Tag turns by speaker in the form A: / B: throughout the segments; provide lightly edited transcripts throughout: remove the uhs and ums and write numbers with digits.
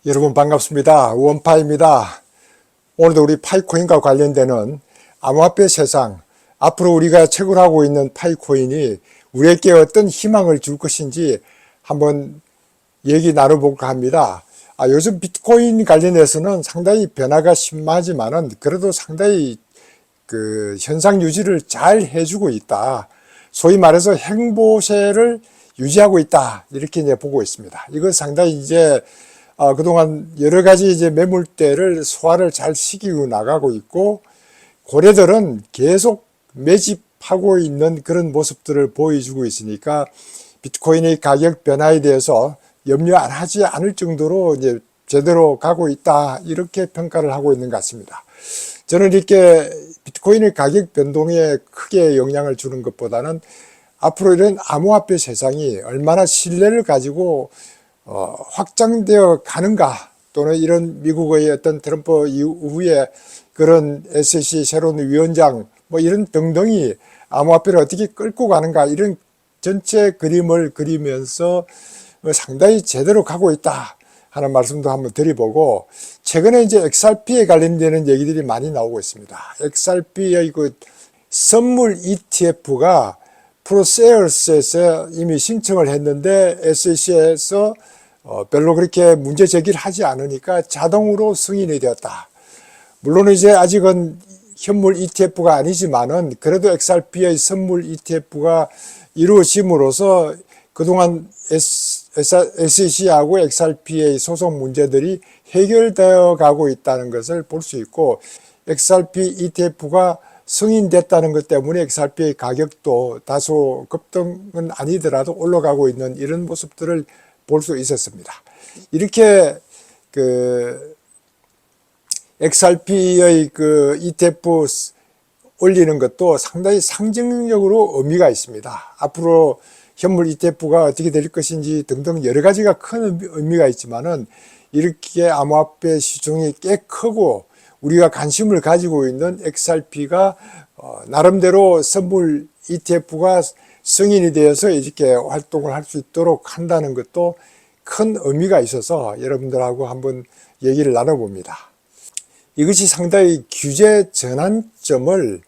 A: 여러분 반갑습니다. 원파입니다. 오늘도 우리 파이코인과 관련되는 암호화폐 세상, 앞으로 우리가 채굴하고 있는 파이코인이 우리에게 어떤 희망을 줄 것인지 한번 얘기 나눠볼까 합니다. 요즘 비트코인 관련해서는 상당히 변화가 심하지만은 그래도 상당히 그 현상 유지를 잘 해주고 있다. 소위 말해서 행보세를 유지하고 있다. 이렇게 이제 보고 있습니다. 이건 상당히 이제 그동안 여러 가지 이제 매물대를 소화를 잘 시키고 나가고 있고, 고래들은 계속 매집하고 있는 그런 모습들을 보여주고 있으니까 비트코인의 가격 변화에 대해서 염려 안 하지 않을 정도로 이제 제대로 가고 있다, 이렇게 평가를 하고 있는 것 같습니다. 저는 이렇게 비트코인의 가격 변동에 크게 영향을 주는 것보다는 앞으로 이런 암호화폐 세상이 얼마나 신뢰를 가지고 확장되어 가는가, 또는 이런 미국의 어떤 트럼프 이후에 그런 SEC 새로운 위원장 뭐 이런 등등이 암호화폐를 어떻게 끌고 가는가, 이런 전체 그림을 그리면서 상당히 제대로 가고 있다 하는 말씀도 한번 드려보고, 최근에 이제 XRP에 관련되는 얘기들이 많이 나오고 있습니다. XRP의 그 선물 ETF가 프로세어스에서 이미 신청을 했는데 SEC에서 별로 그렇게 문제 제기를 하지 않으니까 자동으로 승인이 되었다. 물론 이제 아직은 현물 ETF가 아니지만은 그래도 XRP의 선물 ETF가 이루어짐으로써 그동안 SEC하고 XRP의 소송 문제들이 해결되어 가고 있다는 것을 볼 수 있고, XRP ETF가 승인됐다는 것 때문에 XRP의 가격도 다소 급등은 아니더라도 올라가고 있는 이런 모습들을 볼 수 있었습니다. 이렇게 그 XRP의 그 ETF 올리는 것도 상당히 상징적으로 의미가 있습니다. 앞으로 현물 ETF가 어떻게 될 것인지 등등 여러 가지가 큰 의미가 있지만은, 이렇게 암호화폐 시중이 꽤 크고 우리가 관심을 가지고 있는 XRP가 나름대로 선물 ETF가 승인이 되어서 이렇게 활동을 할 수 있도록 한다는 것도 큰 의미가 있어서 여러분들하고 한번 얘기를 나눠봅니다. 이것이 상당히 규제 전환점을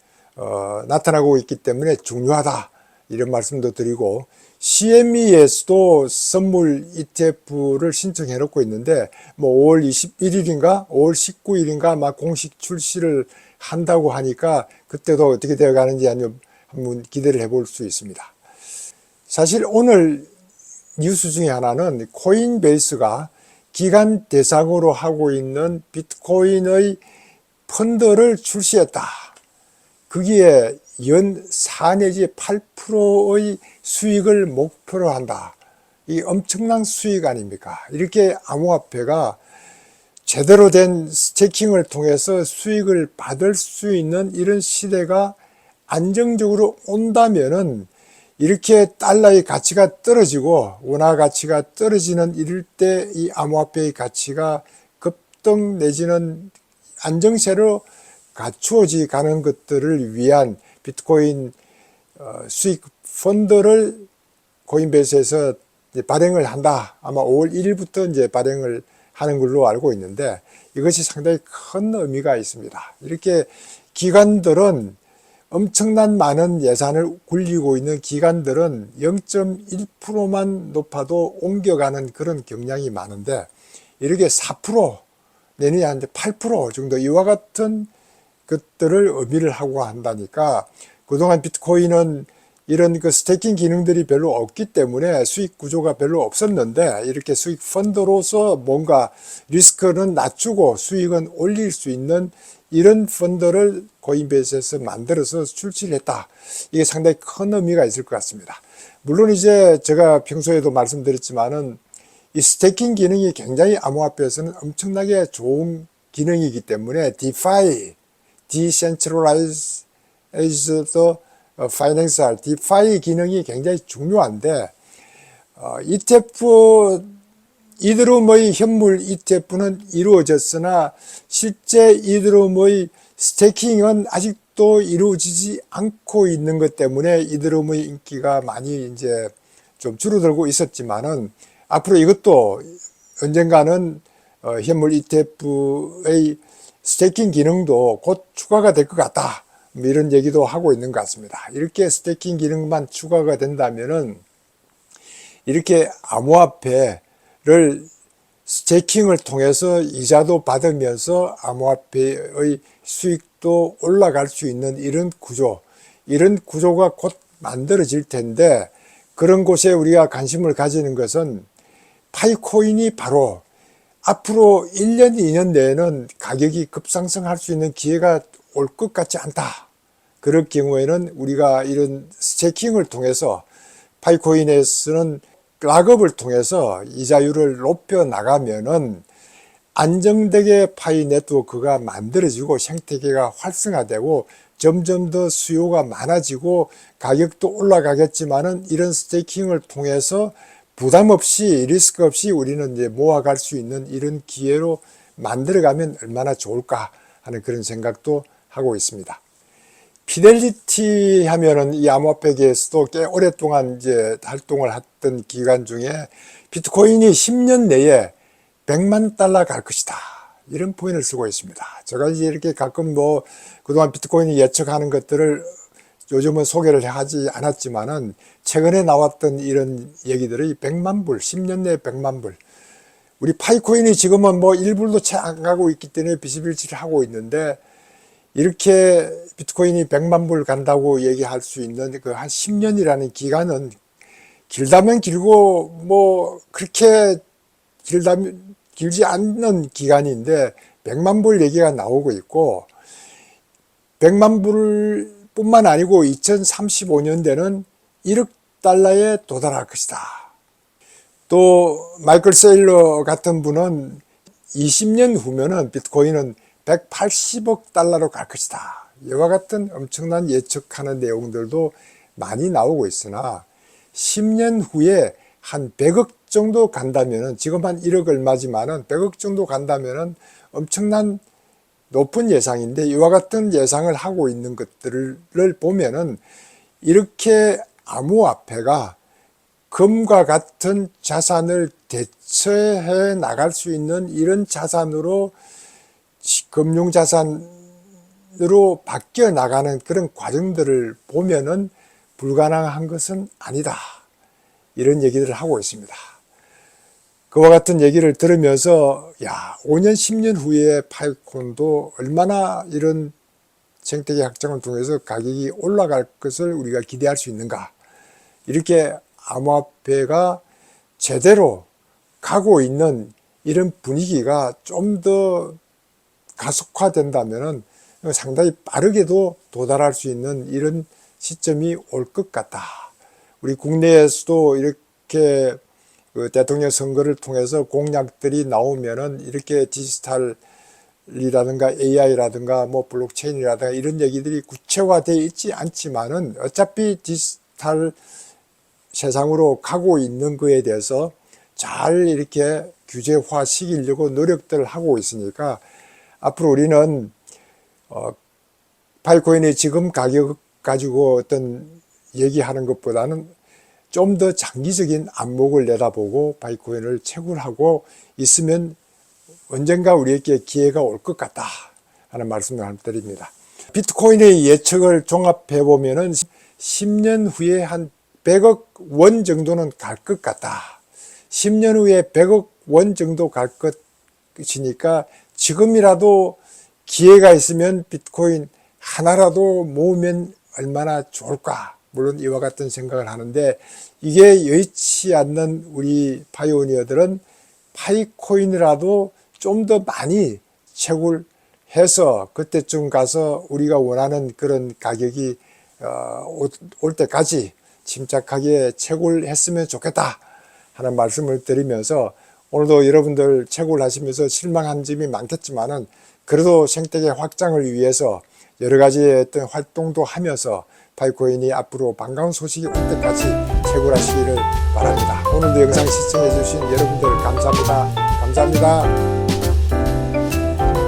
A: 나타나고 있기 때문에 중요하다, 이런 말씀도 드리고, CME에서도 선물 ETF를 신청해 놓고 있는데, 뭐 5월 21일인가 5월 19일인가 막 공식 출시를 한다고 하니까 그때도 어떻게 되어 가는지 한번 기대를 해볼 수 있습니다. 사실 오늘 뉴스 중에 하나는 코인베이스가 기관 대상으로 하고 있는 비트코인의 펀드를 출시했다. 거기에 연 4 내지 8%의 수익을 목표로 한다. 이 엄청난 수익 아닙니까? 이렇게 암호화폐가 제대로 된 스테이킹을 통해서 수익을 받을 수 있는 이런 시대가 안정적으로 온다면은, 이렇게 달러의 가치가 떨어지고 원화 가치가 떨어지는 이럴 때 이 암호화폐의 가치가 급등 내지는 안정세로 갖추어지 가는 것들을 위한 비트코인 수익 펀드를 코인베이스에서 발행을 한다. 아마 5월 1일부터 이제 발행을 하는 걸로 알고 있는데, 이것이 상당히 큰 의미가 있습니다. 이렇게 기관들은 엄청난 많은 예산을 굴리고 있는 기관들은 0.1%만 높아도 옮겨가는 그런 경향이 많은데, 이렇게 4% 내니 한 8% 정도 이와 같은 것들을 의미를 하고 한다니까, 그동안 비트코인은 이런 그 스테이킹 기능들이 별로 없기 때문에 수익 구조가 별로 없었는데, 이렇게 수익 펀드로서 뭔가 리스크는 낮추고 수익은 올릴 수 있는 이런 펀드를 코인베이스에서 만들어서 출시를 했다. 이게 상당히 큰 의미가 있을 것 같습니다. 물론 이제 제가 평소에도 말씀드렸지만은 이 스테이킹 기능이 굉장히 암호화폐에서는 엄청나게 좋은 기능이기 때문에 DeFi, Decentralized Financial, DeFi 기능이 굉장히 중요한데, ETF 이더리움의 현물 ETF는 이루어졌으나 실제 이더리움의 스테이킹은 아직도 이루어지지 않고 있는 것 때문에 이더리움의 인기가 많이 이제 좀 줄어들고 있었지만은, 앞으로 이것도 언젠가는 현물 ETF의 스테이킹 기능도 곧 추가가 될 것 같다. 뭐 이런 얘기도 하고 있는 것 같습니다. 이렇게 스테이킹 기능만 추가가 된다면은 이렇게 암호화폐를 스테이킹을 통해서 이자도 받으면서 암호화폐의 수익도 올라갈 수 있는 이런 구조가 곧 만들어질 텐데, 그런 곳에 우리가 관심을 가지는 것은 파이코인이 바로 앞으로 1년, 2년 내에는 가격이 급상승할 수 있는 기회가 올 것 같지 않다. 그럴 경우에는 우리가 이런 스테이킹을 통해서 파이코인에서는 락업을 통해서 이자율을 높여 나가면은 안정되게 파이 네트워크가 만들어지고 생태계가 활성화되고 점점 더 수요가 많아지고 가격도 올라가겠지만은 이런 스테이킹을 통해서 부담 없이 리스크 없이 우리는 이제 모아갈 수 있는 이런 기회로 만들어가면 얼마나 좋을까 하는 그런 생각도 하고 있습니다. 피델리티 하면은 이 암호화폐계에서도 꽤 오랫동안 이제 활동을 했던 기간 중에 비트코인이 10년 내에 100만 달러 갈 것이다. 이런 표현을 쓰고 있습니다. 제가 이제 이렇게 가끔 뭐 그동안 비트코인이 예측하는 것들을 요즘은 소개를 하지 않았지만은 최근에 나왔던 이런 얘기들이 100만 불, 10년 내에 100만 불. 우리 파이코인이 지금은 뭐 1불도 채 안 가고 있기 때문에 비실비실 하고 있는데, 이렇게 비트코인이 100만 불 간다고 얘기할 수 있는 그 한 10년이라는 기간은 길다면 길고 뭐 그렇게 길지 않는 기간인데 100만 불 얘기가 나오고 있고, 100만 불 뿐만 아니고 2035년대는 1억 달러에 도달할 것이다. 또 마이클 세일러 같은 분은 20년 후면은 비트코인은 180억 달러로 갈 것이다. 이와 같은 엄청난 예측하는 내용들도 많이 나오고 있으나 10년 후에 한 100억 정도 간다면은, 지금 한 1억 얼마지만은 100억 정도 간다면은 엄청난 높은 예상인데, 이와 같은 예상을 하고 있는 것들을 보면은 이렇게 암호화폐가 금과 같은 자산을 대체해 나갈 수 있는 이런 자산으로, 금융자산으로 바뀌어 나가는 그런 과정들을 보면은 불가능한 것은 아니다. 이런 얘기들을 하고 있습니다. 그와 같은 얘기를 들으면서 5년, 10년 후에 파이콘도 얼마나 이런 생태계 확장을 통해서 가격이 올라갈 것을 우리가 기대할 수 있는가. 이렇게 암호화폐가 제대로 가고 있는 이런 분위기가 좀 더 가속화된다면 상당히 빠르게도 도달할 수 있는 이런 시점이 올 것 같다. 우리 국내에서도 이렇게 그 대통령 선거를 통해서 공약들이 나오면은 이렇게 디지털이라든가 AI라든가 뭐 블록체인이라든가 이런 얘기들이 구체화되어 있지 않지만은 어차피 디지털 세상으로 가고 있는 거에 대해서 잘 이렇게 규제화 시키려고 노력들을 하고 있으니까, 앞으로 우리는 파이코인의 지금 가격 가지고 어떤 얘기하는 것보다는 좀 더 장기적인 안목을 내다보고 파이코인을 채굴하고 있으면 언젠가 우리에게 기회가 올 것 같다 하는 말씀을 드립니다. 비트코인의 예측을 종합해 보면은 10년 후에 한 100억 원 정도는 갈 것 같다. 10년 후에 100억 원 정도 갈 것이니까 지금이라도 기회가 있으면 비트코인 하나라도 모으면 얼마나 좋을까. 물론 이와 같은 생각을 하는데, 이게 여의치 않는 우리 파이오니어들은 파이코인이라도 좀 더 많이 채굴해서 그때쯤 가서 우리가 원하는 그런 가격이 올 때까지 침착하게 채굴했으면 좋겠다 하는 말씀을 드리면서, 오늘도 여러분들 채굴하시면서 실망한 점이 많겠지만은 그래도 생태계 확장을 위해서 여러 가지의 어떤 활동도 하면서 파이코인이 앞으로 반가운 소식이 올 때까지 채굴하시기를 바랍니다. 오늘도 영상 시청해 주신 여러분들 감사합니다. 감사합니다.